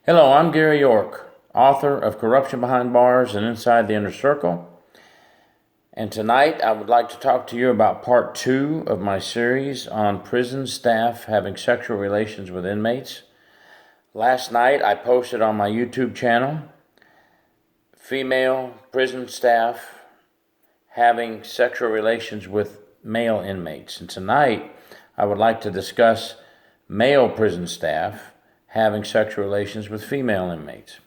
Hello, I'm Gary York, author of Corruption Behind Bars and Inside the Inner Circle. And tonight I would like to talk to you about part 2 of my series on prison staff having sexual relations with inmates. Last night I posted on my YouTube channel, female prison staff having sexual relations with male inmates. And tonight I would like to discuss male prison staff having sexual relations with female inmates.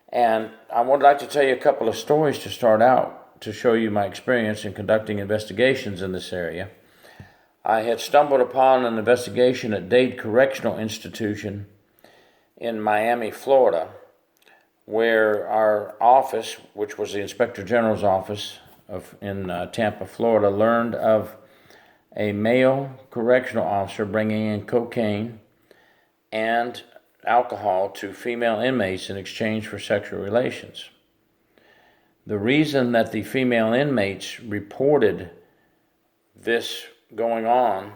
And I would like to tell you a couple of stories to start out to show you my experience in conducting investigations in this area. I had stumbled upon an investigation at Dade Correctional Institution in Miami, Florida, where our office, which was the Inspector General's office in Tampa, Florida, learned of a male correctional officer bringing in cocaine and alcohol to female inmates in exchange for sexual relations. The reason that the female inmates reported this going on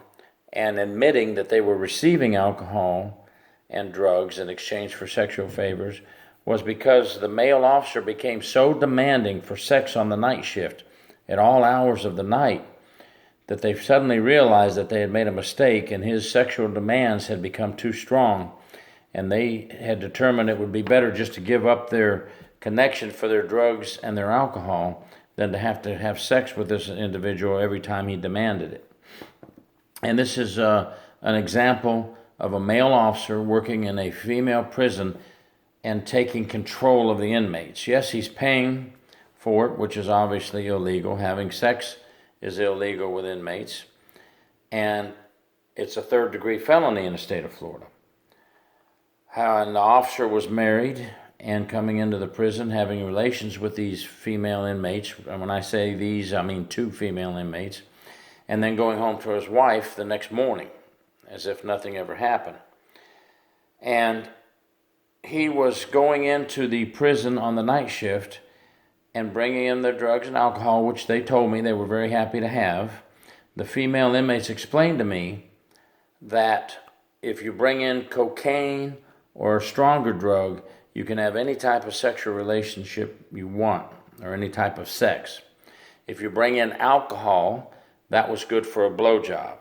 and admitting that they were receiving alcohol and drugs in exchange for sexual favors was because the male officer became so demanding for sex on the night shift at all hours of the night that they suddenly realized that they had made a mistake and his sexual demands had become too strong, and they had determined it would be better just to give up their connection for their drugs and their alcohol than to have sex with this individual every time he demanded it. And this is an example of a male officer working in a female prison and taking control of the inmates. Yes, he's paying for it, which is obviously illegal. Having sex is illegal with inmates, and it's a third-degree felony in the state of Florida. And the officer was married and coming into the prison having relations with these female inmates. And when I say these, I mean 2 female inmates, and then going home to his wife the next morning as if nothing ever happened. And he was going into the prison on the night shift and bringing in their drugs and alcohol, which they told me they were very happy to have. The female inmates explained to me that if you bring in cocaine or a stronger drug, you can have any type of sexual relationship you want, or any type of sex. If you bring in alcohol, that was good for a blowjob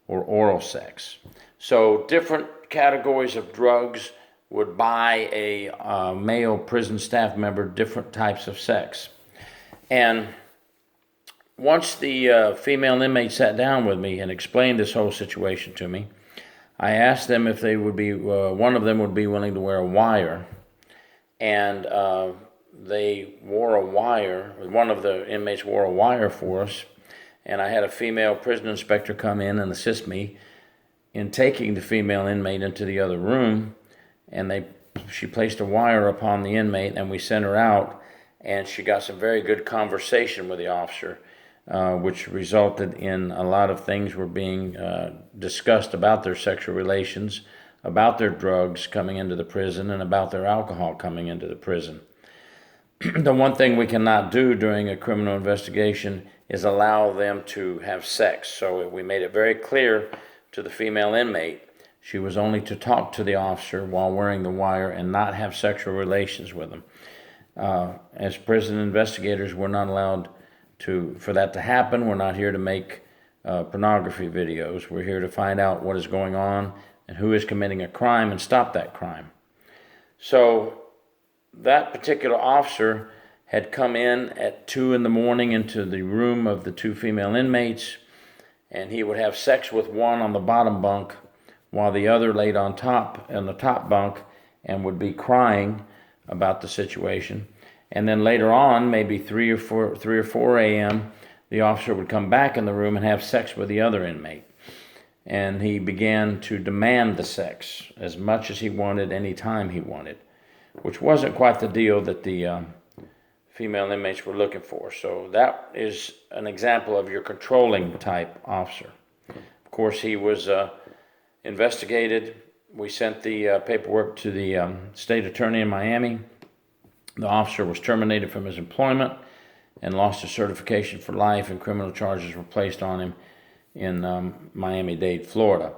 or oral sex. So different categories of drugs would buy a male prison staff member different types of sex. And once the female inmate sat down with me and explained this whole situation to me, I asked them if they would be, one of them would be willing to wear a wire. And they wore a wire, one of the inmates wore a wire for us. And I had a female prison inspector come in and assist me in taking the female inmate into the other room. And she placed a wire upon the inmate, and we sent her out, and she got some very good conversation with the officer, which resulted in a lot of things were being discussed about their sexual relations, about their drugs coming into the prison, and about their alcohol coming into the prison. The one thing we cannot do during a criminal investigation is allow them to have sex. So we made it very clear to the female inmate she was only to talk to the officer while wearing the wire and not have sexual relations with him. As prison investigators, we're not allowed for that to happen. We're not here to make pornography videos. We're here to find out what is going on and who is committing a crime and stop that crime. So that particular officer had come in at 2 in the morning into the room of the 2 female inmates, and he would have sex with one on the bottom bunk while the other laid on the top bunk and would be crying about the situation. And then later on, maybe 3 or 4 a.m., the officer would come back in the room and have sex with the other inmate. And he began to demand the sex as much as he wanted, any time he wanted, which wasn't quite the deal that the female inmates were looking for. So that is an example of your controlling type officer. Of course, he was investigated. We sent the paperwork to the state attorney in Miami. The officer was terminated from his employment and lost his certification for life, and criminal charges were placed on him in Miami-Dade, Florida.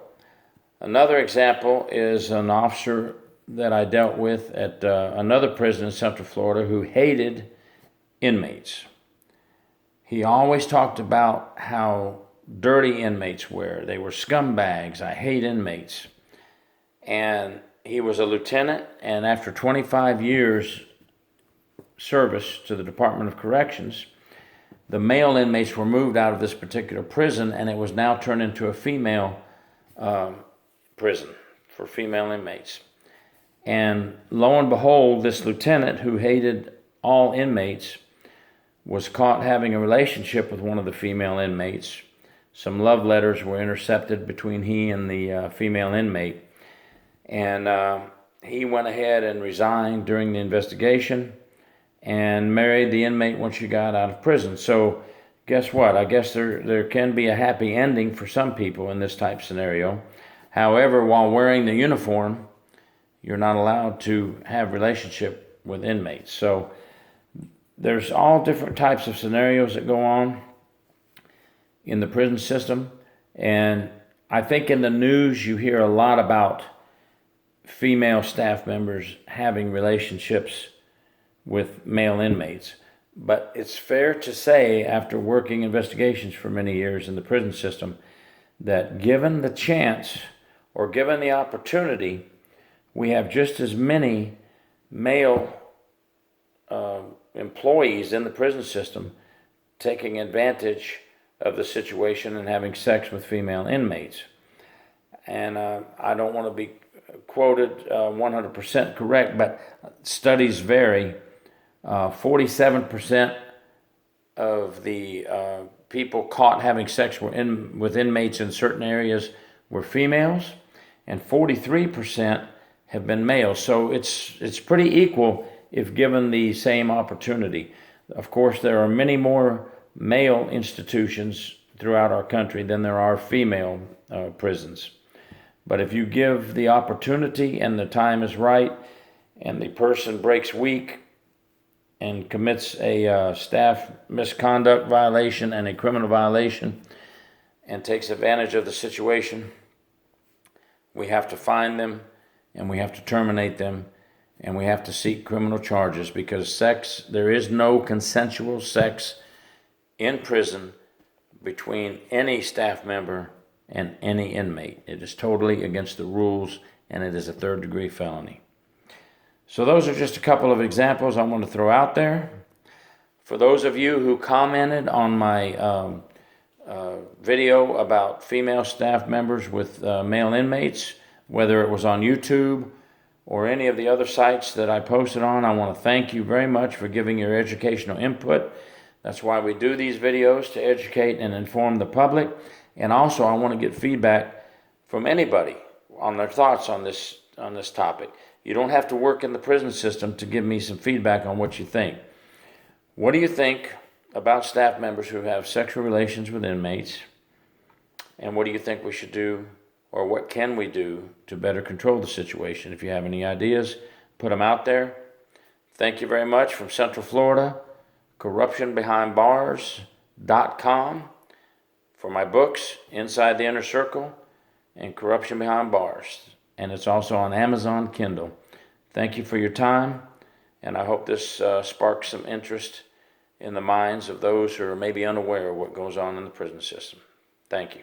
Another example is an officer that I dealt with at another prison in Central Florida who hated inmates. He always talked about how dirty inmates were. They were scumbags. I hate inmates. And he was a lieutenant, and after 25 years service to the Department of Corrections, the male inmates were moved out of this particular prison, and it was now turned into a female prison for female inmates. And lo and behold, this lieutenant who hated all inmates was caught having a relationship with one of the female inmates. Some love letters were intercepted between he and the female inmate. And he went ahead and resigned during the investigation and married the inmate when she got out of prison. So guess what? I guess there can be a happy ending for some people in this type scenario. However, while wearing the uniform, you're not allowed to have relationship with inmates. So there's all different types of scenarios that go on in the prison system. And I think in the news you hear a lot about female staff members having relationships with male inmates. But it's fair to say, after working investigations for many years in the prison system, that given the chance or given the opportunity, we have just as many male employees in the prison system taking advantage of the situation and having sex with female inmates. And I don't want to be quoted 100% correct, but studies vary. 47% of the people caught having sex with inmates in certain areas were females, and 43% have been males. So it's pretty equal if given the same opportunity. Of course, there are many more male institutions throughout our country than there are female prisons. But if you give the opportunity and the time is right, and the person breaks weak and commits a staff misconduct violation and a criminal violation and takes advantage of the situation, we have to find them and we have to terminate them and we have to seek criminal charges, because there is no consensual sex in prison between any staff member and any inmate. It is totally against the rules, and it is a third-degree felony. So those are just a couple of examples I want to throw out there. For those of you who commented on my video about female staff members with male inmates, whether it was on YouTube or any of the other sites that I posted on, I want to thank you very much for giving your educational input. That's why we do these videos, to educate and inform the public. And also, I want to get feedback from anybody on their thoughts on this topic. You don't have to work in the prison system to give me some feedback on what you think. What do you think about staff members who have sexual relations with inmates? And what do you think we should do, or what can we do to better control the situation? If you have any ideas, put them out there. Thank you very much. From Central Florida, corruptionbehindbars.com. For my books, Inside the Inner Circle and Corruption Behind Bars. And it's also on Amazon Kindle. Thank you for your time, and I hope this sparks some interest in the minds of those who are maybe unaware of what goes on in the prison system. Thank you.